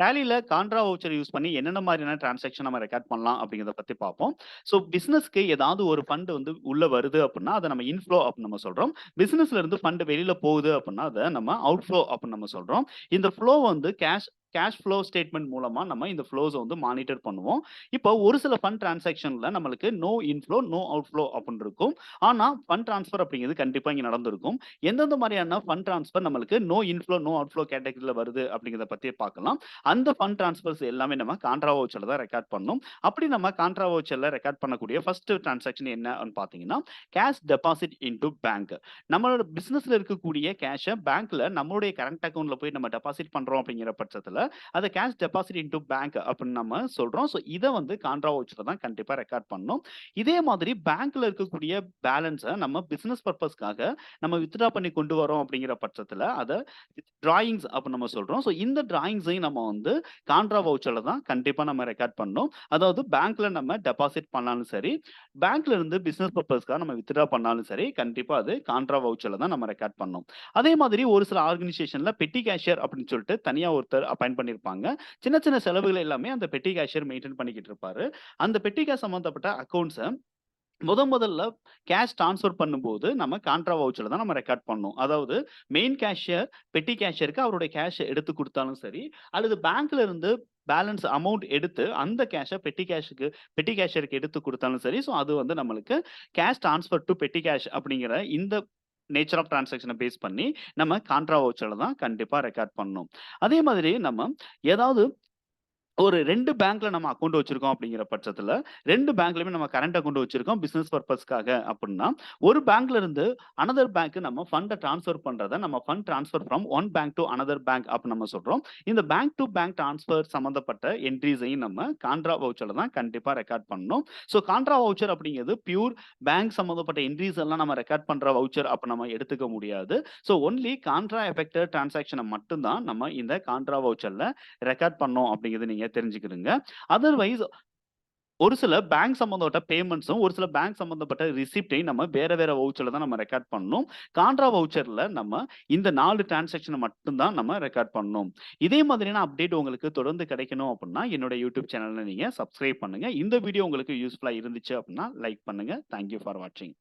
டேலில contra voucher use பண்ணி என்னென்ன மாதிரியான டிரான்சாக்ஷன் நம்ம ரெக்கார்ட் பண்ணலாம் அப்படிங்கிறத பத்தி பார்ப்போம். ஸோ பிசினஸ்க்கு ஏதாவது ஒரு ஃபண்ட் வந்து உள்ள வருது அப்படின்னா, அத நம்ம இன்ஃப்ளோ அப்படின்னு நம்ம சொல்றோம். பிசினஸ்ல இருந்து ஃபண்ட் வெளியில போகுது அப்படின்னா, அத நம்ம அவுட்ஃப்ளோ அப்படின்னு நம்ம சொல்றோம். இந்த ஃப்ளோ வந்து கேஷ் ஃப்ளோ ஸ்டேட்மெண்ட் மூலமா நம்ம இந்த ஃப்ளோஸ வந்து மானிட்டர் பண்ணுவோம். இப்போ ஒரு சில ஃபண்ட் டிரான்சாக்ஷன்ல நம்மளுக்கு நோ இன்ஃப்ளோ, நோ அவுட்ஃப்ளோ அப்படின்னு இருக்கும். ஆனா ஃபண்ட் ட்ரான்ஸ்ஃபர் அப்படிங்கிறது கண்டிப்பா இங்க நடந்திருக்கும். எந்தெந்த மாதிரியான ஃபண்ட் ட்ரான்ஸ்ஃபர் நம்மளுக்கு நோ இன்ஃப்ளோ, நோ அவுட்ஃப்ளோ கேட்டகரில வருது அப்படிங்கிறத பத்தி பார்க்கலாம். அந்த ஃபண்ட் ட்ரான்ஸ்ஃபர்ஸ் எல்லாமே நம்ம கான்ட்ரா வவுச்சர்ல தான் ரெக்கார்ட் பண்ணணும். அப்படி நம்ம கான்ட்ரா வவுச்சர்ல ரெக்கார்ட் பண்ணக்கூடிய ஃபர்ஸ்ட் டிரான்சாக்ஷன் என்ன அப்படின்னு பார்த்தீங்கன்னா, கேஷ் டெபாசிட் இன்டூ பேங்க். நம்மளோட பிசினஸ்ல இருக்கக்கூடிய கேஷ பேங்க்ல நம்மளுடைய கரண்ட் அக்கவுண்ட்ல போய் நம்ம டெபாசிட் பண்றோம் அப்படிங்கிற பட்சத்துல, அத கேஷ் டெபாசிட் இன்டூ பேங்க் அப்படின்னு நம்ம சொல்றோம். ஸோ இத வந்து கான்ட்ரா வவுச்சர்ல தான் கண்டிப்பா ரெக்கார்ட் பண்ணணும். இதே மாதிரி பேங்க்ல இருக்கக்கூடிய பேலன்ஸ நம்ம பிசினஸ் பர்ப்பஸ்க்காக நம்ம வித்ட்ரா பண்ணி கொண்டு வரோம் அப்படிங்கிற பட்சத்துல, அத டிராயிங்ஸ் அப்படின்னு நம்ம சொல்றோம். ஸோ இந்த டிராயிங்ஸையும் நம்ம வந்து கான்ட்ரா வவுச்சர்ல தான் கண்டிப்பா நம்ம ரெக்கார்ட் பண்ணணும். அதாவது பேங்க்ல நம்ம டெபாசிட் பண்ணாலும் சரி, பேங்க்ல இருந்து பிசினஸ் பர்ப்பஸ்க்காக நம்ம வித்ட்ரா பண்ணாலும் சரி, கண்டிப்பா அது கான்ட்ரா வவுச்சர்ல தான் நம்ம ரெக்கார்ட் பண்ணணும். அதே மாதிரி ஒரு சில ஆர்கனைசேஷன்ல பெட்டி கேஷியர் அப்படின்னு சொல்லிட்டு தனியா ஒருத்தர் அப்பாயிண்ட் பண்ணியிருப்பாங்க. சின்ன சின்ன செலவுகள் எல்லாமே அந்த பெட்டி கேஷியர் மெயின்டெயின் பண்ணிக்கிட்டு இருப்பாரு. அந்த பெட்டி கேஷ் சம்மந்தப்பட்ட அக்கவுண்ட்ஸ முதல்ல கேஷ் ட்ரான்ஸ்ஃபர் பண்ணும்போது, நம்ம கான்ட்ரா வவுச்சர்ல தான் நம்ம ரெக்கார்ட் பண்ணணும். அதாவது மெயின் கேஷியர், பெட்டி கேஷியருக்கு அவருடைய கேஷ எடுத்து குடுத்தாலும் சரி, அல்லது பேங்க்ல இருந்து பேலன்ஸ் அமௌண்ட் எடுத்து அந்த கேஷ பெட்டி கேஷியருக்கு எடுத்து குடுத்தாலும் சரி, ஸோ அது வந்து நம்மளுக்கு cash transfer to petty cash அப்படிங்கிற இந்த நேச்சர் ஆஃப் டிரான்சாக்ஷன பேஸ் பண்ணி நம்ம கான்ட்ரா வவுச்சர்ல தான் கண்டிப்பா ரெக்கார்ட் பண்ணணும். அதே மாதிரி நம்ம ஏதாவது ஒரு 2 பேங்க்ல நம்ம அக்கவுண்ட் வச்சிருக்கோம் அப்படிங்கிற பட்சத்துல, 2 பேங்க்லயுமே நம்ம கரண்ட் அக்கவுண்ட் வச்சிருக்கோம் பிசினஸ் பர்ப்பஸ்க்காக அப்படின்னா, ஒரு பேங்க்ல இருந்து அனதர் பேங்க் நம்ம ஃபண்ட ட்ரான்ஸ்ஃபர் பண்றத நம்ம fund transfer from one bank to another bank அப்படின்னு நம்ம சொல்றோம். இந்த பேங்க் டூ பேங்க் ட்ரான்ஸ்ஃபர் சம்மந்தப்பட்ட என்ட்ரீஸையும் நம்ம கான்ட்ரா வவுச்சர்ல தான் கண்டிப்பா ரெக்கார்ட் பண்ணணும். ஸோ கான்ட்ரா வவுச்சர் அப்படிங்கிறது பியூர் பேங்க் சம்மந்தப்பட்ட என்ட்ரீஸ் எல்லாம் நம்ம ரெக்கார்ட் பண்ற வவுச்சர் அப்ப நம்ம எடுத்துக்க முடியாது. ஸோ ஒன்லி கான்ட்ரா எஃபெக்டட் டிரான்சாக்ஷன மட்டும் தான் நம்ம இந்த கான்ட்ரா வவுச்சர்ல ரெக்கார்ட் பண்ணோம் அப்படிங்கிறத நீங்க தெரிஞ்சுக்கிடுங்க. அதர்வைஸ் ஒரு சில பேங்க் சம்பந்தப்பட்ட பேமெண்ட்ஸும், ஒரு சில பேங்க் சம்பந்தப்பட்ட ரிசிப்ட்டையும் நம்ம வேற வேற வவுச்சர்ல தான் நம்ம ரெக்கார்ட் பண்ணணும். கான்ட்ரா வவுச்சர்ல நம்ம இந்த 4 டிரான்சாக்ஷன மட்டும் தான் நம்ம ரெக்கார்ட் பண்ணணும். இதே மாதிரியான அப்டேட் உங்களுக்கு தொடர்ந்து கிடைக்கணும் அப்படின்னா, என்னோட யூடியூப் சேனல நீங்க சப்ஸ்கிரைப் பண்ணுங்க. இந்த வீடியோ உங்களுக்கு யூஸ்ஃபுல்லா இருந்துச்சு அப்படின்னா லைக் பண்ணுங்க. தேங்க் யூ ஃபார் வாட்சிங்.